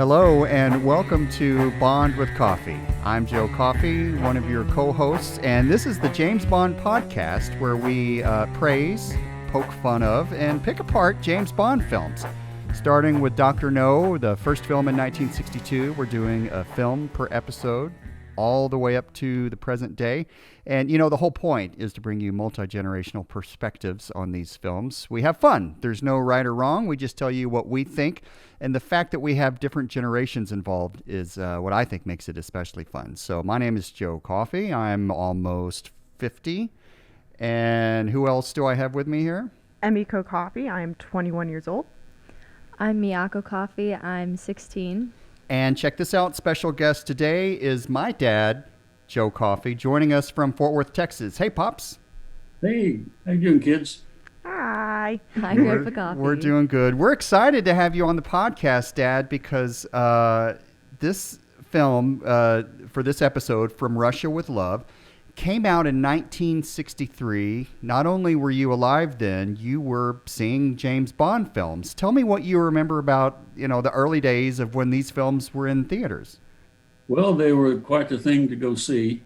Hello and welcome to Bond with Coffey. I'm Joe Coffey, one of your co-hosts, and this is the James Bond podcast where we praise, poke fun of, and pick apart James Bond films. Starting with Dr. No, the first film in 1962, we're doing a film per episode all the way up to the present day. And, you know, the whole point is to bring you multi-generational perspectives on these films. We have fun. There's no right or wrong. We just tell you what we think. And the fact that we have different generations involved is what I think makes it especially fun. So my name is Joe Coffey. I'm almost 50. And who else do I have with me here? Emiko Coffey. I'm 21 years old. I'm Miyako Coffey. I'm 16. And check this out. Special guest today is my dad, Joe Coffey, joining us from Fort Worth, Texas. Hey, Pops. Hey, how you doing, kids? Hi. Hi, Grandpa Coffey. We're doing good. We're excited to have you on the podcast, Dad, because this film for this episode, From Russia with Love, came out in 1963. Not only were you alive then, you were seeing James Bond films. Tell me what you remember about, you know, the early days of when these films were in theaters. Well, they were quite the thing to go see.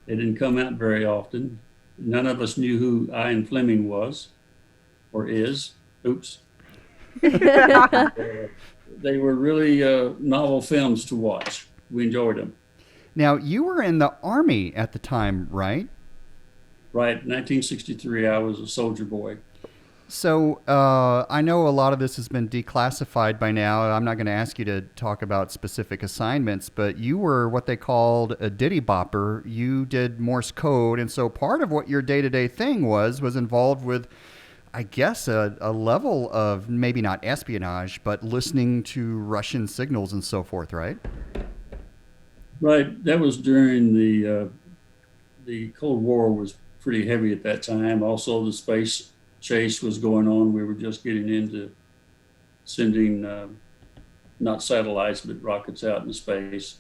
They didn't come out very often. None of us knew who Ian Fleming was or is. Oops. They were really novel films to watch. We enjoyed them. Now, you were in the Army at the time, right? Right. 1963, I was a soldier boy. So I know a lot of this has been declassified by now. I'm not going to ask you to talk about specific assignments, but you were what they called a ditty bopper. You did Morse code. And so part of what your day-to-day thing was involved with, I guess, a level of maybe not espionage, but listening to Russian signals and so forth, right? Right. That was during the Cold War was pretty heavy at that time. Also, the space chase was going on. We were just getting into sending not satellites, but rockets out into space.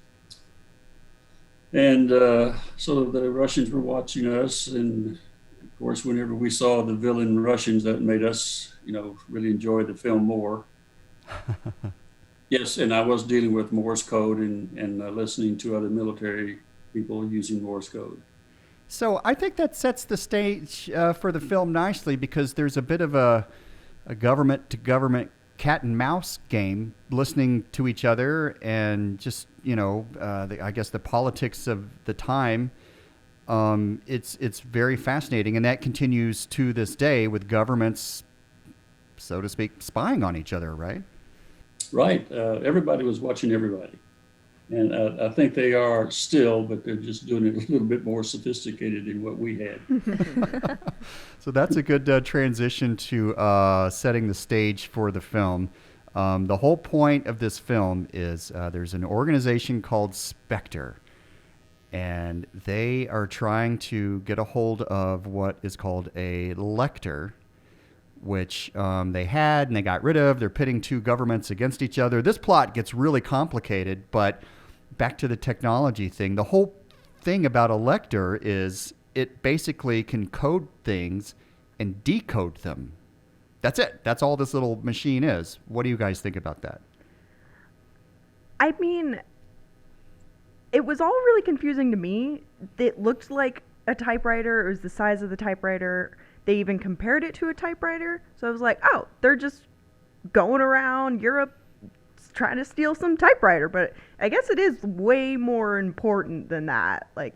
And so the Russians were watching us. And of course, whenever we saw the villain Russians, that made us, really enjoy the film more. Yes, and I was dealing with Morse code and listening to other military people using Morse code. So I think that sets the stage for the film nicely because there's a bit of a government-to-government cat and mouse game, listening to each other and just, I guess the politics of the time. It's very fascinating, and that continues to this day with governments, so to speak, spying on each other, right? Right. Everybody was watching everybody. And I think they are still, but they're just doing it a little bit more sophisticated than what we had. So that's a good transition to setting the stage for the film. The whole point of this film is there's an organization called Spectre, and they are trying to get a hold of what is called a lector, which they had and they got rid of. They're pitting two governments against each other. This plot gets really complicated, but back to the technology thing. The whole thing about a lector is it basically can code things and decode them. That's it. That's all this little machine is. What do you guys think about that? I mean, it was all really confusing to me. It looked like a typewriter. It was the size of the typewriter. They even compared it to a typewriter. So I was like, oh, they're just going around Europe trying to steal some typewriter. But I guess it is way more important than that. Like,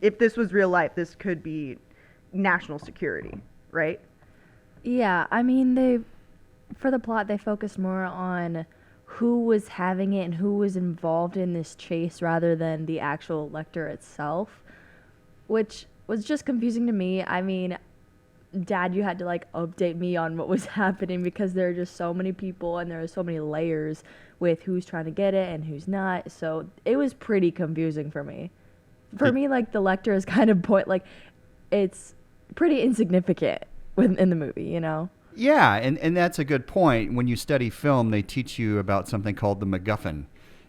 if this was real life, this could be national security, right? Yeah, I mean, for the plot, they focused more on who was having it and who was involved in this chase rather than the actual lector itself, which was just confusing to me. I mean, Dad, you had to update me on what was happening because there are just so many people and there are so many layers with who's trying to get it and who's not. So it was pretty confusing for me. For me, the lector is kind of it's pretty insignificant in the movie, Yeah, and that's a good point. When you study film, they teach you about something called the MacGuffin.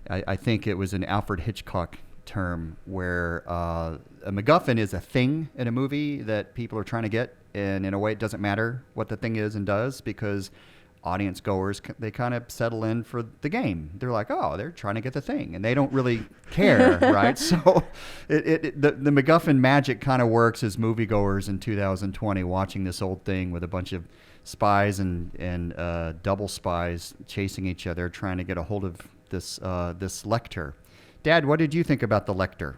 I think it was an Alfred Hitchcock term where a MacGuffin is a thing in a movie that people are trying to get, and in a way it doesn't matter what the thing is and does because audience goers, they kind of settle in for the game. They're like, oh, they're trying to get the thing, and they don't really care, right? So the MacGuffin magic kind of works as moviegoers in 2020 watching this old thing with a bunch of spies and double spies chasing each other, trying to get a hold of this Lecter. Dad, what did you think about the Lecter?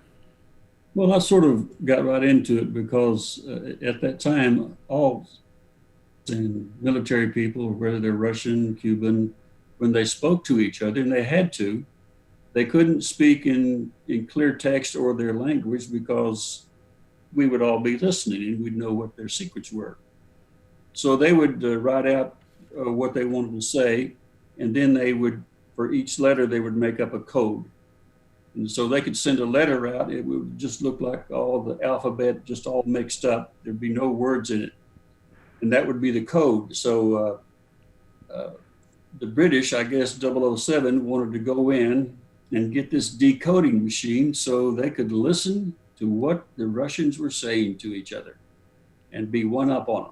Well, I sort of got right into it because at that time, all and military people, whether they're Russian, Cuban, when they spoke to each other, and they had to, they couldn't speak in clear text or their language because we would all be listening and we'd know what their secrets were. So they would write out what they wanted to say, and then they would, for each letter, they would make up a code. And so they could send a letter out. It would just look like all the alphabet just all mixed up. There'd be no words in it. And that would be the code. So the British, I guess 007, wanted to go in and get this decoding machine so they could listen to what the Russians were saying to each other and be one up on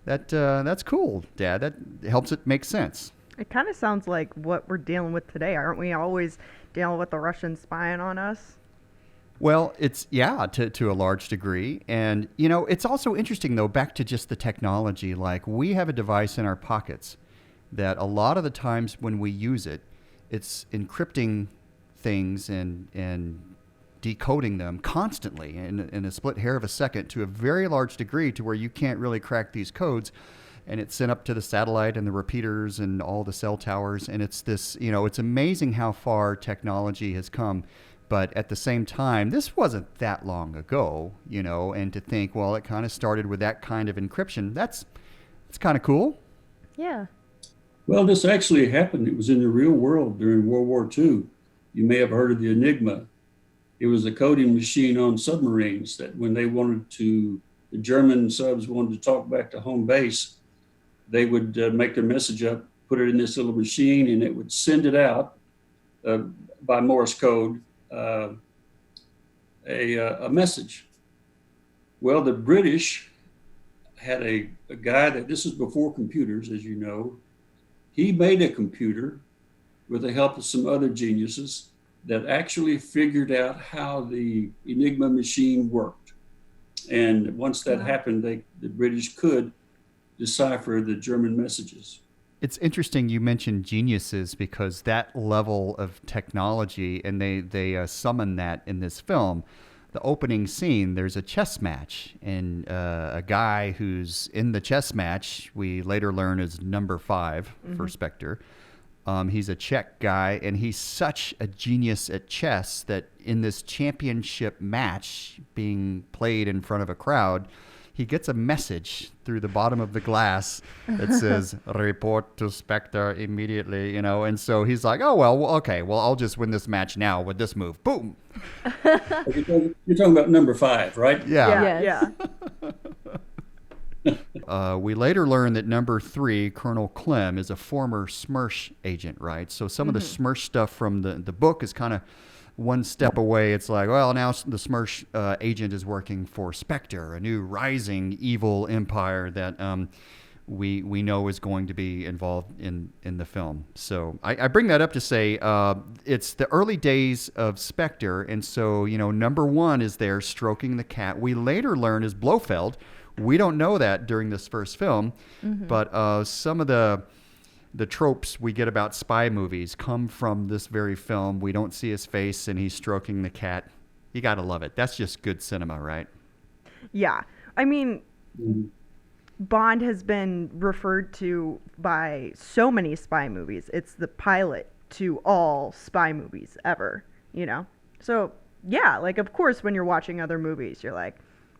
them. That's cool, Dad. That helps it make sense. It kind of sounds like what we're dealing with today. Aren't we always dealing with the Russians spying on us? Well, it's, yeah, to a large degree. And, you know, it's also interesting, though, back to just the technology. Like, we have a device in our pockets that a lot of the times when we use it, it's encrypting things and decoding them constantly in a split hair of a second to a very large degree to where you can't really crack these codes. And it's sent up to the satellite and the repeaters and all the cell towers. And it's this, you know, it's amazing how far technology has come. But at the same time, this wasn't that long ago, you know, and to think, well, it kind of started with that kind of encryption. It's kind of cool. Yeah. Well, this actually happened. It was in the real world during World War II. You may have heard of the Enigma. It was a coding machine on submarines that when they wanted to, the German subs wanted to talk back to home base, they would make their message up, put it in this little machine, and it would send it out by Morse code, a message. Well, the British had a guy that, this is before computers, as you know, he made a computer with the help of some other geniuses that actually figured out how the Enigma machine worked. And once that happened, the British could decipher the German messages. It's interesting you mentioned geniuses because that level of technology, and they summon that in this film. The opening scene, there's a chess match, and a guy who's in the chess match, we later learn is number 5 for Spectre. He's a Czech guy, and he's such a genius at chess that in this championship match being played in front of a crowd, he gets a message through the bottom of the glass that says, report to Spectre immediately, you know. And so he's like, oh, well, okay, well, I'll just win this match now with this move. Boom. You're talking about number 5, right? Yeah. Yeah. We later learn that number 3, Colonel Clem, is a former SMERSH agent, right? So some of the SMERSH stuff from the book is kind of one step away. It's like, well, now the SMERSH agent is working for Spectre, a new rising evil empire that we know is going to be involved in the film. So I bring that up to say it's the early days of Spectre, and so, you know, number 1 is there stroking the cat. We later learn is Blofeld. We don't know that during this first film, but some of the tropes we get about spy movies come from this very film. We don't see his face, and he's stroking the cat. You got to love it. That's just good cinema, right? Yeah. I mean, Bond has been referred to by so many spy movies. It's the pilot to all spy movies ever, you know? So, yeah, like, of course, when you're watching other movies, you're like,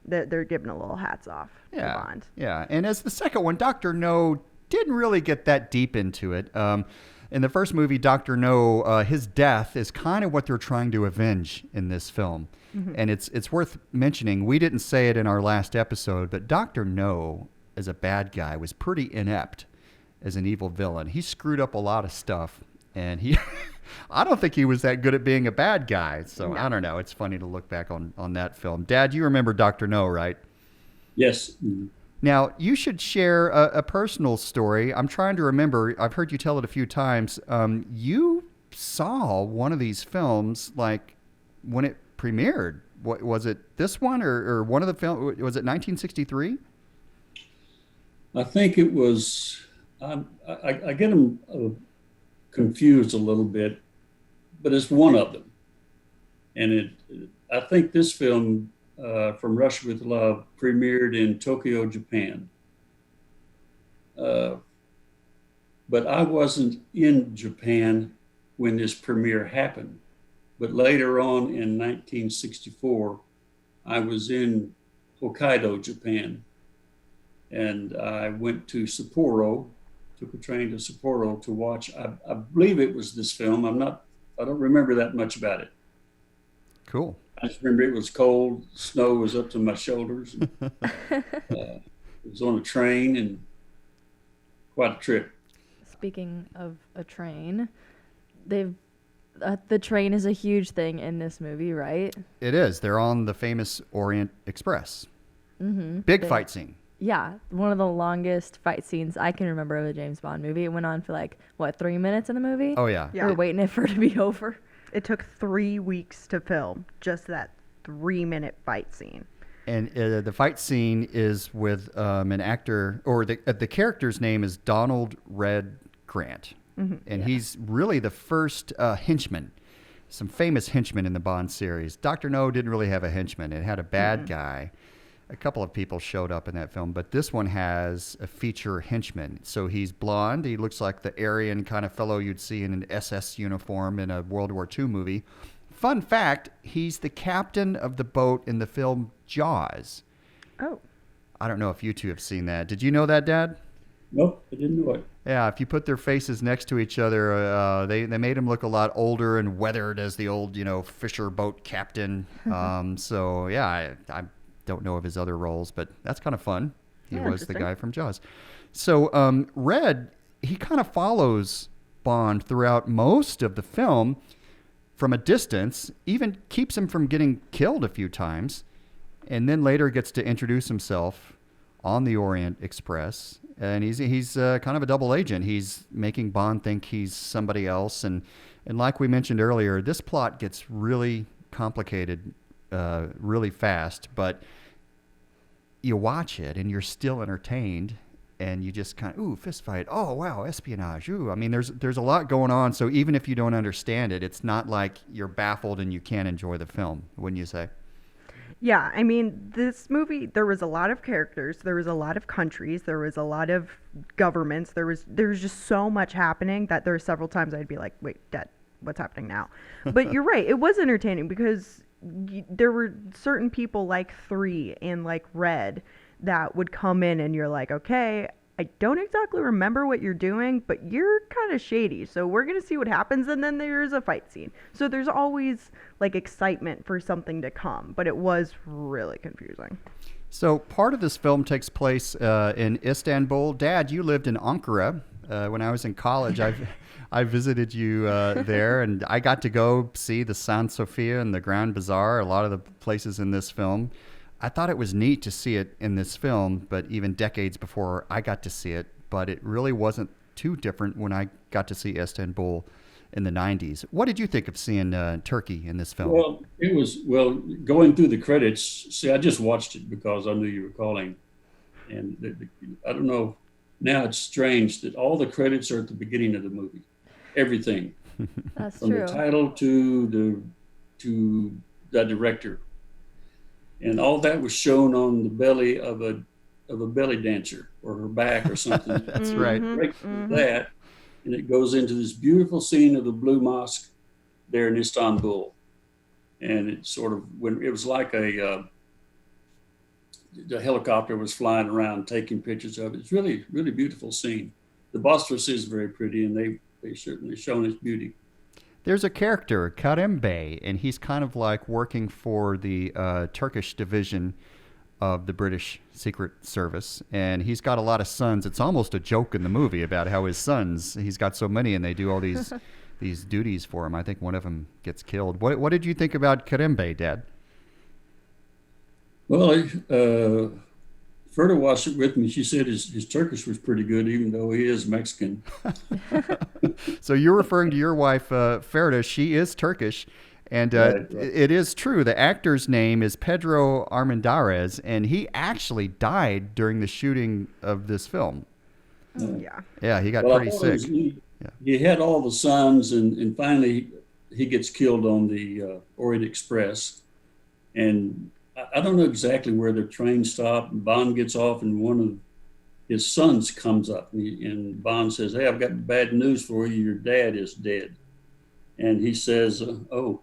they're giving a little hats off to Bond. Yeah, and as the second one, Dr. No didn't really get that deep into it. In the first movie, Dr. No, his death is kind of what they're trying to avenge in this film. And it's worth mentioning, we didn't say it in our last episode, but Dr. No, as a bad guy, was pretty inept as an evil villain. He screwed up a lot of stuff, and he... I don't think he was that good at being a bad guy. So I don't know. It's funny to look back on that film. Dad, you remember Dr. No, right? Yes. Now, you should share a personal story. I'm trying to remember. I've heard you tell it a few times. You saw one of these films like when it premiered. What was it? This one or one of the film? Was it 1963? I think it was. I get them confused a little bit, but it's one of them. And I think this film, From Russia with Love, premiered in Tokyo, Japan. But I wasn't in Japan when this premiere happened. But later on in 1964, I was in Hokkaido, Japan. And I went to Sapporo, took a train to Sapporo to watch, I believe it was this film. I don't remember that much about it. Cool. I just remember it was cold, snow was up to my shoulders. And, it was on a train and quite a trip. Speaking of a train, the train is a huge thing in this movie, right? It is. They're on the famous Orient Express. Mm-hmm. Big fight scene. Yeah, one of the longest fight scenes I can remember of a James Bond movie. It went on for 3 minutes in the movie? Oh, yeah. Yeah. We're waiting for it to be over. It took 3 weeks to film just that 3-minute fight scene. And the fight scene is with an actor, or the character's name is Donald Red Grant. Mm-hmm. And he's really the first henchman. Some famous henchmen in the Bond series. Dr. No didn't really have a henchman. It had a bad guy. A couple of people showed up in that film, but this one has a feature henchman. So he's blonde. He looks like the Aryan kind of fellow you'd see in an SS uniform in a World War II movie. Fun fact, he's the captain of the boat in the film Jaws. Oh. I don't know if you two have seen that. Did you know that, Dad? Nope, I didn't know it. Yeah, if you put their faces next to each other, they made him look a lot older and weathered as the old, fisher boat captain. So, yeah, I don't know of his other roles, but that's kind of fun. He was the guy from Jaws. So Red, he kind of follows Bond throughout most of the film from a distance, even keeps him from getting killed a few times, and then later gets to introduce himself on the Orient Express. And he's kind of a double agent. He's making Bond think he's somebody else. And like we mentioned earlier, this plot gets really complicated really fast, but you watch it and you're still entertained, and you just kind of, ooh, fist fight. Oh, wow, espionage. Ooh, I mean, there's a lot going on. So even if you don't understand it, it's not like you're baffled and you can't enjoy the film, wouldn't you say? Yeah, I mean, this movie, there was a lot of characters, there was a lot of countries, there was a lot of governments, there was just so much happening that there were several times I'd be like, wait, Dad, what's happening now? But you're right, it was entertaining because there were certain people like 3 and like Red that would come in and you're like, okay, I don't exactly remember what you're doing, but you're kind of shady. So we're going to see what happens. And then there's a fight scene. So there's always like excitement for something to come, but it was really confusing. So part of this film takes place in Istanbul. Dad, you lived in Ankara. When I was in college, I visited you there, and I got to go see the San Sofia and the Grand Bazaar, a lot of the places in this film. I thought it was neat to see it in this film, but even decades before I got to see it. But it really wasn't too different when I got to see Istanbul in the 90s. What did you think of seeing Turkey in this film? Well, it was, going through the credits, see, I just watched it because I knew you were calling. And I don't know, now it's strange that all the credits are at the beginning of the movie. Everything. That's from true. The title to the director. And all that was shown on the belly of a belly dancer or her back or something. That's right. That, and it goes into this beautiful scene of the Blue Mosque there in Istanbul. And it sort of, when it was like the helicopter was flying around taking pictures of it. It's really, really beautiful scene. The Bosphorus is very pretty, and they certainly shown its beauty. There's a character, Kerem Bey, and he's kind of like working for the Turkish division of the British Secret Service, and he's got a lot of sons. It's almost a joke in the movie about how his sons, he's got so many, and they do all these these duties for him. I think one of them gets killed. What did you think about Kerem Bey, Dad? Well, Ferda watched it with me. She said his Turkish was pretty good, even though he is Mexican. So you're referring to your wife, Ferda. She is Turkish. And Right. it is true. The actor's name is Pedro Armendariz, and he actually died during the shooting of this film. Yeah. Yeah, he got Well, I pretty thought it sick. was, Yeah. he had all the sons, and finally he gets killed on the Orient Express. And I don't know exactly where their train stopped. Bond gets off, and one of his sons comes up, and Bond says, "Hey, I've got bad news for you. Your dad is dead." And he says, "Oh, oh,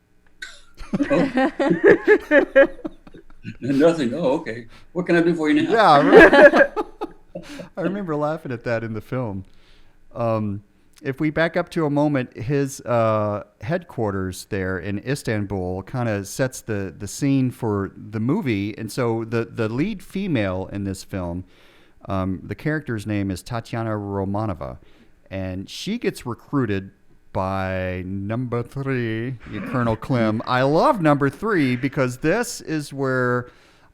nothing. Oh, okay. What can I do for you now?" Yeah, I remember laughing at that in the film. If we back up to a moment, his headquarters there in Istanbul kind of sets the scene for the movie. And so the lead female in this film, the character's name is Tatiana Romanova, and she gets recruited by number 3, Colonel Klim. I love number 3 because this is where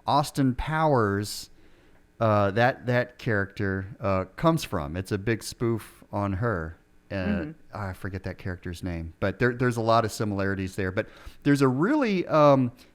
Austin Powers, that character, comes from. It's a big spoof on her. I forget that character's name, but there's a lot of similarities there. But there's a really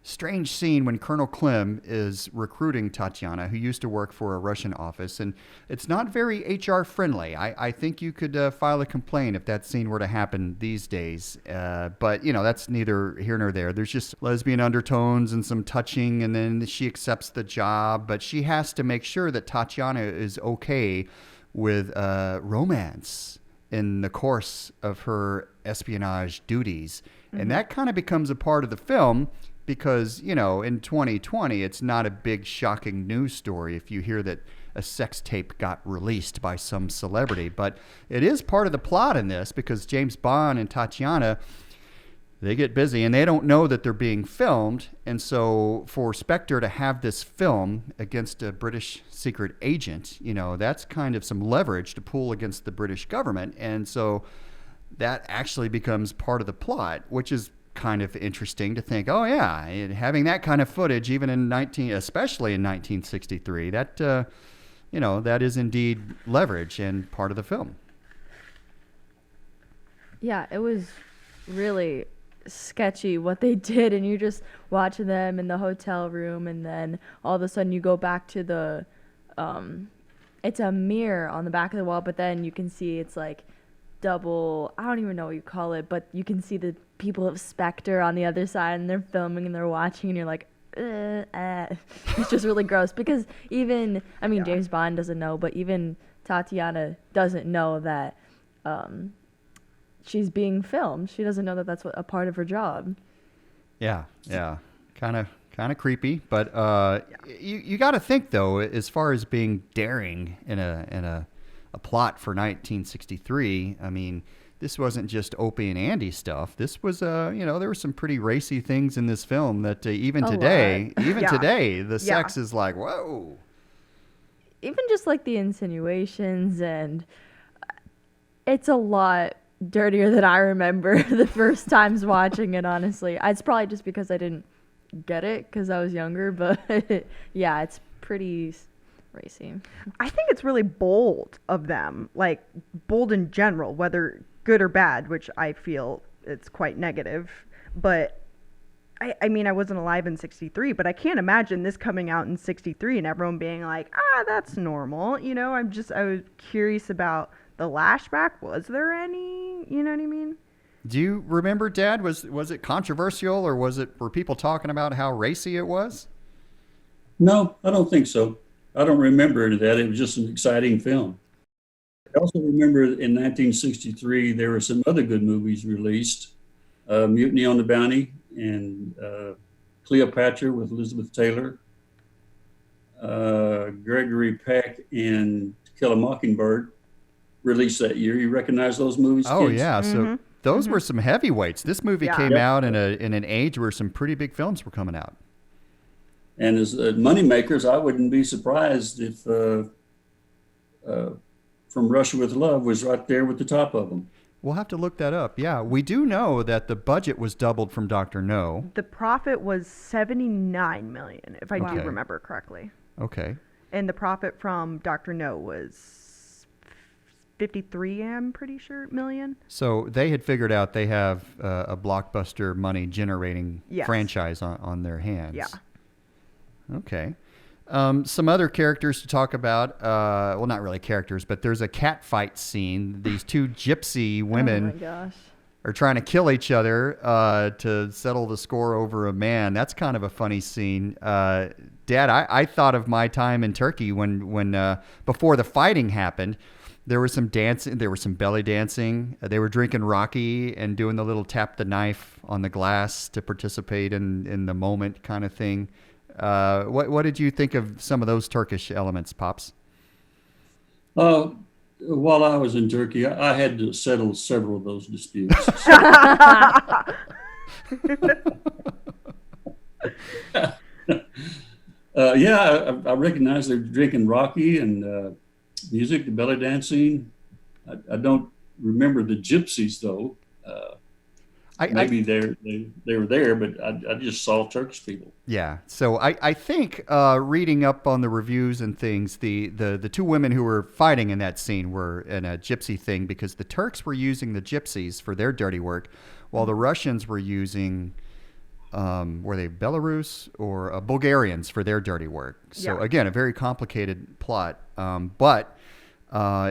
strange scene when Colonel Klim is recruiting Tatiana, who used to work for a Russian office, and it's not very HR friendly. I think you could file a complaint if that scene were to happen these days. But that's neither here nor there. There's just lesbian undertones and some touching, and then she accepts the job, but she has to make sure that Tatiana is okay with romance in the course of her espionage duties. And that kind of becomes a part of the film because, in 2020, it's not a big shocking news story if you hear that a sex tape got released by some celebrity. But it is part of the plot in this because James Bond and Tatiana, they get busy and they don't know that they're being filmed. And so for Spectre to have this film against a British secret agent, that's kind of some leverage to pull against the British government. And so that actually becomes part of the plot, which is kind of interesting to think, oh yeah, having that kind of footage, even especially in 1963, that, that is indeed leverage and part of the film. Yeah, it was really sketchy what they did, and you're just watching them in the hotel room, and then all of a sudden you go back to the it's a mirror on the back of the wall, but then you can see it's like double, I don't even know what you call it, but you can see the people of Spectre on the other side, and they're filming and they're watching, and you're like, it's just really gross because even, James Bond doesn't know, but even Tatiana doesn't know that she's being filmed. She doesn't know that that's a part of her job. Yeah. Kind of creepy, but you got to think though, as far as being daring in a plot for 1963. This wasn't just Opie and Andy stuff. This was there were some pretty racy things in this film that even today, the sex is like, whoa. Even just like the insinuations, and it's a lot dirtier than I remember the first times watching it, honestly. It's probably just because I didn't get it because I was younger, but yeah, it's pretty racy. I think it's really bold of them, like bold in general, whether good or bad, which I feel it's quite negative. But I wasn't alive in 63, but I can't imagine this coming out in 63 and everyone being like, that's normal. I was curious about the lashback. Was there any? You know what I mean? Do you remember, Dad? Was it controversial, or were people talking about how racy it was? No, I don't think so. I don't remember any of that. It was just an exciting film. I also remember in 1963 there were some other good movies released: Mutiny on the Bounty and Cleopatra with Elizabeth Taylor, Gregory Peck and To Kill a Mockingbird released that year. You recognize those movies? Oh, kids? yeah. So those were some heavyweights. This movie came out in an age where some pretty big films were coming out. And as money makers, I wouldn't be surprised if From Russia with Love was right there with the top of them. We'll have to look that up. Yeah, we do know that the budget was doubled from Dr. No. The profit was $79 million, if I do remember correctly. Okay. And the profit from Dr. No was 53, I'm pretty sure, million. So they had figured out they have a blockbuster money generating franchise on their hands. Yeah. Okay. Some other characters to talk about. Well, not really characters, but there's a cat fight scene. These two gypsy women Oh my gosh. are trying to kill each other to settle the score over a man. That's kind of a funny scene. Dad, I thought of my time in Turkey when before the fighting happened. There was some dancing. There was some belly dancing. They were drinking Rocky and doing the little tap the knife on the glass to participate in the moment kind of thing. What did you think of some of those Turkish elements, Pops? While I was in Turkey, I had to settle several of those disputes. I recognize they're drinking Rocky and music, the belly dancing. I don't remember the gypsies though. Maybe they were there, but I just saw Turkish people. Yeah. So I think reading up on the reviews and things, the two women who were fighting in that scene were in a gypsy thing because the Turks were using the gypsies for their dirty work, while the Russians were using, were they Belarus or Bulgarians for their dirty work. So again, a very complicated plot. But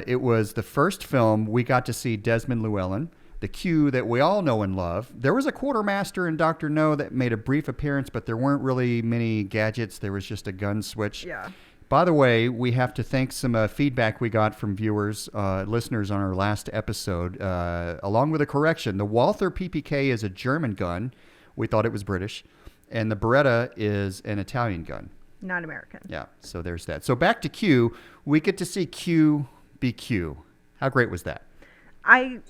it was the first film we got to see Desmond Llewellyn, the Q that we all know and love. There was a quartermaster in Dr. No that made a brief appearance, but there weren't really many gadgets. There was just a gun switch. Yeah. By the way, we have to thank some feedback we got from viewers, listeners on our last episode, along with a correction. The Walther PPK is a German gun. We thought it was British. And the Beretta is an Italian gun. Not American. Yeah, so there's that. So back to Q. We get to see Q be Q. How great was that?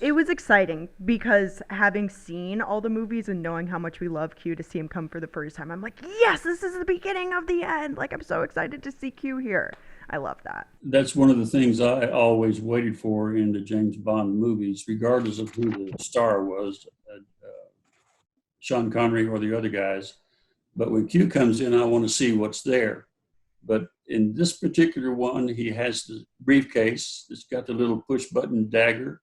It was exciting because having seen all the movies and knowing how much we love Q, to see him come for the first time, I'm like, yes, this is the beginning of the end. Like, I'm so excited to see Q here. I love that. That's one of the things I always waited for in the James Bond movies, regardless of who the star was, Sean Connery or the other guys. But when Q comes in, I want to see what's there. But in this particular one, he has the briefcase. It's got the little push button dagger.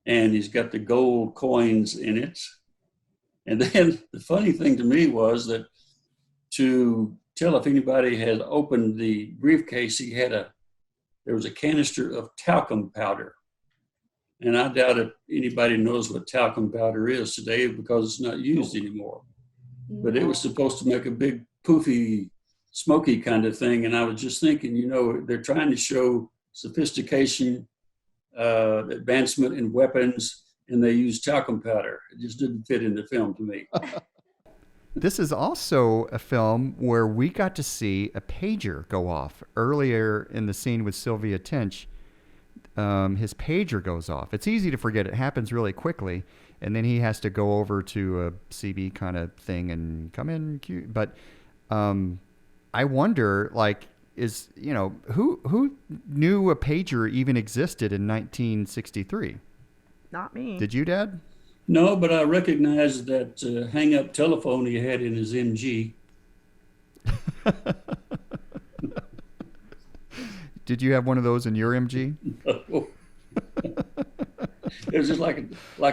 And he's got the gold coins in it. And then the funny thing to me was that to tell if anybody had opened the briefcase, there was a canister of talcum powder. And I doubt if anybody knows what talcum powder is today because it's not used anymore. But it was supposed to make a big poofy, smoky kind of thing. And I was just thinking, they're trying to show sophistication, advancement in weapons, and they use talcum powder. It just didn't fit in the film to me. This is also a film where we got to see a pager go off earlier in the scene with Sylvia Tinch. His pager goes off. It's easy to forget. It happens really quickly. And then he has to go over to a CB kind of thing and come in. But I wonder, who knew a pager even existed in 1963? Not me. Did you, Dad? No, but I recognized that hang-up telephone he had in his MG. Did you have one of those in your MG? No. It was just like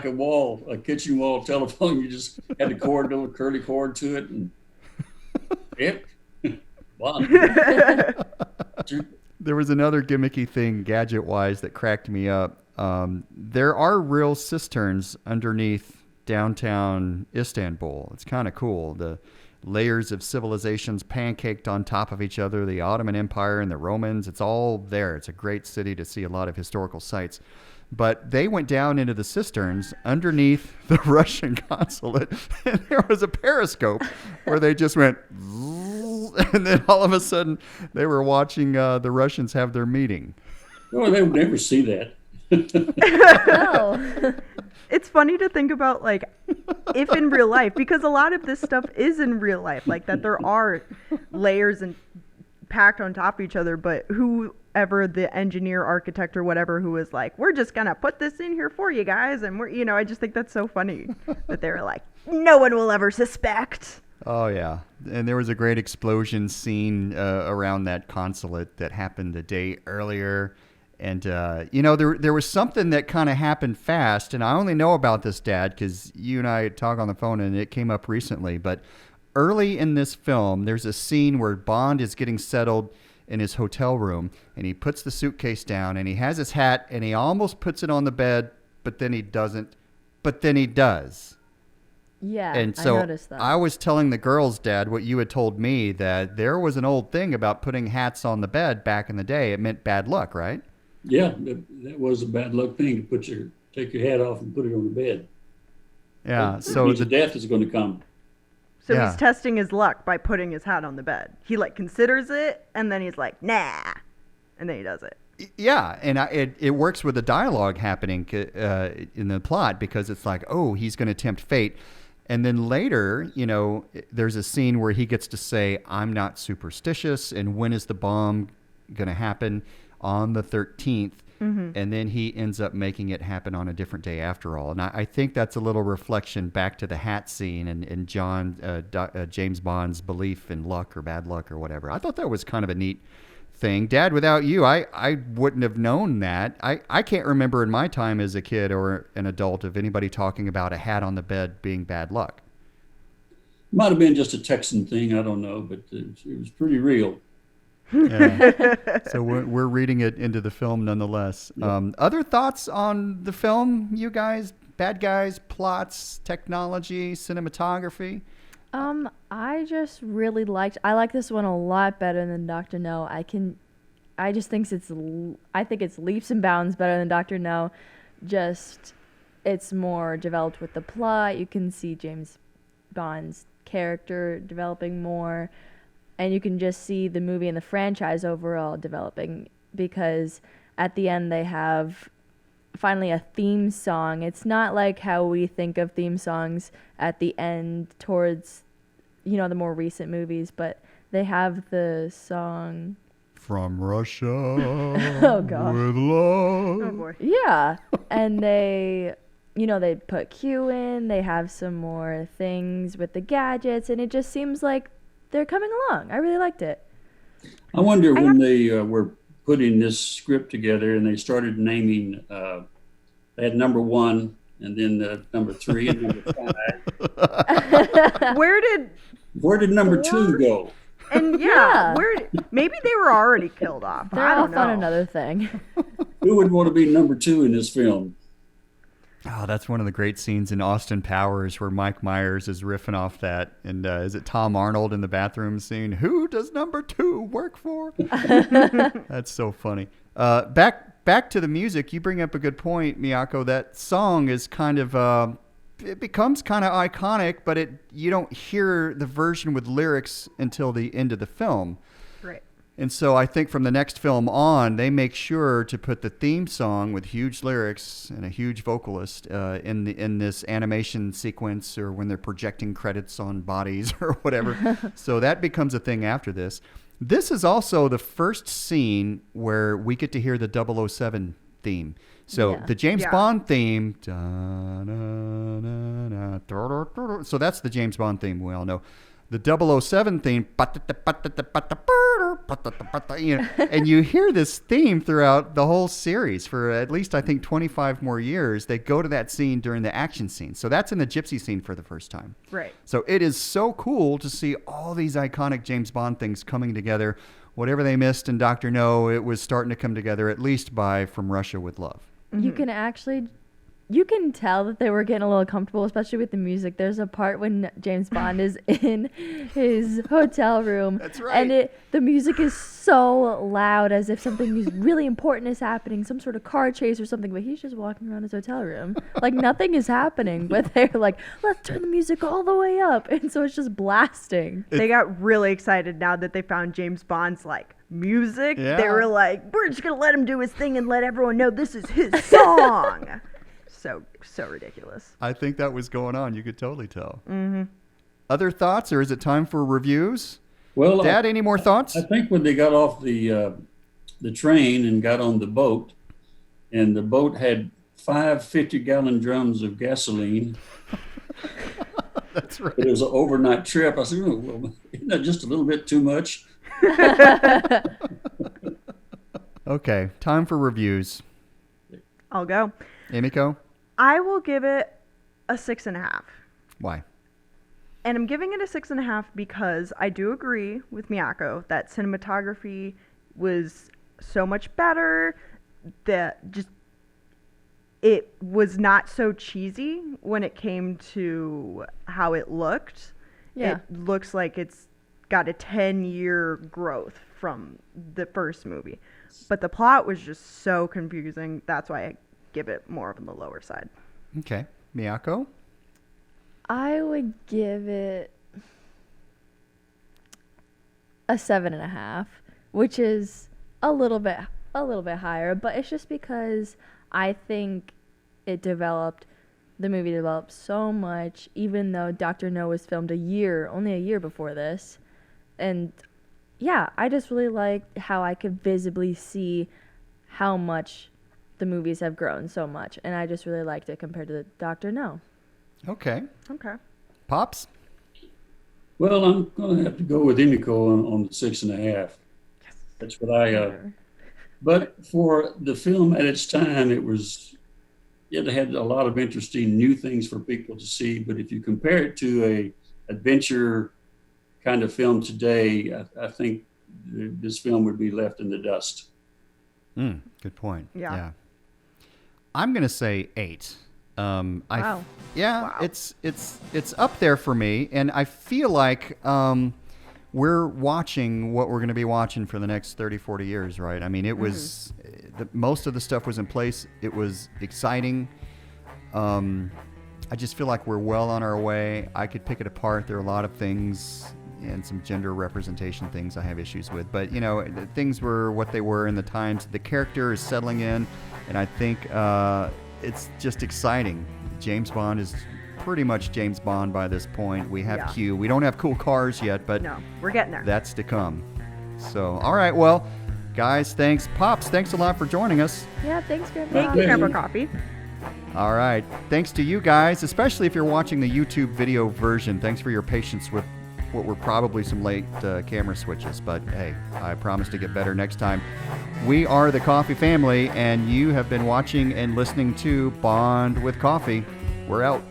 a wall, a kitchen wall telephone. You just had the cord, little curly cord to it, and wow. There was another gimmicky thing, gadget-wise, that cracked me up. There are real cisterns underneath downtown Istanbul. It's kind of cool. The layers of civilizations pancaked on top of each other, the Ottoman Empire and the Romans, it's all there. It's a great city to see a lot of historical sites. But they went down into the cisterns underneath the Russian consulate, and there was a periscope where they just went, and then all of a sudden they were watching the Russians have their meeting. Oh, they would never see that. No. It's funny to think about, if in real life, because a lot of this stuff is in real life, that there are layers and packed on top of each other, but whoever the engineer, architect, or whatever who was like, we're just gonna put this in here for you guys, and we're, I just think that's so funny that they were like, no one will ever suspect. Oh, yeah. And there was a great explosion scene around that consulate that happened a day earlier. And, there was something that kind of happened fast. And I only know about this, Dad, because you and I talk on the phone and it came up recently. But early in this film, there's a scene where Bond is getting settled in his hotel room. And he puts the suitcase down and he has his hat and he almost puts it on the bed, but then he doesn't. But then he does. Yeah, and so I noticed that. I was telling the girls, Dad, what you had told me, that there was an old thing about putting hats on the bed back in the day. It meant bad luck, right? Yeah, that was a bad luck thing to take your hat off and put it on the bed. Yeah, it means the death is going to come. So Yeah. he's testing his luck by putting his hat on the bed. He considers it, and then he's like, nah, and then he does it. Yeah, and it works with the dialogue happening in the plot, because it's like, oh, he's going to tempt fate. And then later, there's a scene where he gets to say, I'm not superstitious, and when is the bomb going to happen? On the 13th. Mm-hmm. And then he ends up making it happen on a different day after all. And I think that's a little reflection back to the hat scene and James Bond's belief in luck or bad luck or whatever. I thought that was kind of a neat thing. Dad, without you, I wouldn't have known that. I can't remember in my time as a kid or an adult of anybody talking about a hat on the bed being bad luck. Might have been just a Texan thing, I don't know, but it was pretty real. Yeah. So we're reading it into the film nonetheless. Yeah. Other thoughts on the film, you guys? Bad guys, plots, technology, cinematography? I just really I like this one a lot better than Dr. No. I think it's leaps and bounds better than Dr. No. Just, it's more developed with the plot. You can see James Bond's character developing more, and you can just see the movie and the franchise overall developing, because at the end they have finally a theme song. It's not like how we think of theme songs at the end towards, the more recent movies, but they have the song From Russia oh gosh, with love. Oh boy. yeah. And they put Q in, they have some more things with the gadgets, and it just seems like they're coming along. I really liked it. I wonder when they were putting this script together and they started naming, they had number 1 and then number 3 and number 5. Where did number 2 go? And Yeah. Maybe they were already killed off. They're I off don't know. on another thing. Who would want to be number 2 in this film? Oh, that's one of the great scenes in Austin Powers where Mike Myers is riffing off that. And is it Tom Arnold in the bathroom scene? Who does number 2 work for? That's so funny. Back to the music. You bring up a good point, Miyako. That song is kind of, it becomes kind of iconic, but you don't hear the version with lyrics until the end of the film. Right. And so I think from the next film on, they make sure to put the theme song with huge lyrics and a huge vocalist in this animation sequence, or when they're projecting credits on bodies or whatever. So that becomes a thing after this. This is also the first scene where we get to hear the 007 theme. So Yeah. the James Yeah. Bond theme, so that's the James Bond theme we all know. The 007 theme, and you hear this theme throughout the whole series for at least, I think, 25 more years. They go to that scene during the action scene. So that's in the gypsy scene for the first time. Right. So it is so cool to see all these iconic James Bond things coming together. Whatever they missed in Dr. No, it was starting to come together, at least by From Russia with Love. You can tell that they were getting a little comfortable, especially with the music. There's a part when James Bond is in his hotel room. That's right. And the music is so loud, as if something really important is happening, some sort of car chase or something, but he's just walking around his hotel room. Like nothing is happening, but they're like, let's turn the music all the way up. And so it's just blasting. They got really excited now that they found James Bond's music. Yeah. They were like, we're just gonna let him do his thing and let everyone know this is his song. So ridiculous. I think that was going on. You could totally tell. Mm-hmm. Other thoughts, or is it time for reviews? Well, Dad, any more thoughts? I think when they got off the train and got on the boat, and the boat had 5 50-gallon drums of gasoline. That's right. But it was an overnight trip. I said, oh, well, isn't that just a little bit too much? Okay, time for reviews. I'll go. Emiko, I will give it a 6.5. why? And I'm giving it a 6.5 because I do agree with Miyako that cinematography was so much better, that just it was not so cheesy when it came to how it looked. Yeah. It looks like it's got a 10-year growth from the first movie. But the plot was just so confusing. That's why I give it more on the lower side. Okay, Miyako? I would give it a 7.5, which is a little bit higher, but it's just because I think the movie developed so much, even though Dr. No was filmed only a year before this. And yeah, I just really liked how I could visibly see how much the movies have grown so much, and I just really liked it compared to the Dr. No. Okay. Okay. Pops? Well, I'm going to have to go with Emiko on the 6.5. Yes. That's what I. But for the film at its time, it had a lot of interesting new things for people to see. But if you compare it to a adventure kind of film today, I think this film would be left in the dust. Good point. Yeah. I'm going to say 8. Wow. Wow. It's up there for me, and I feel like we're watching what we're going to be watching for the next 30, 40 years, right? I mean, it was most of the stuff was in place. It was exciting. I just feel like we're well on our way. I could pick it apart. There are a lot of things and some gender representation things I have issues with, but things were what they were in the times. The character is settling in, and I think it's just exciting. James Bond is pretty much James Bond by this point. We have Q. We don't have cool cars yet, but No, we're getting there. that's to come. So, all right, well, guys, thanks. Pops, thanks a lot for joining us. Yeah, thanks, Grandpa. Thank you, Okay. Grandpa Coffee. All right, thanks to you guys, especially if you're watching the YouTube video version. Thanks for your patience with what were probably some late camera switches, but hey, I promise to get better next time. We are the Coffey family, and you have been watching and listening to Bond with Coffee. We're out.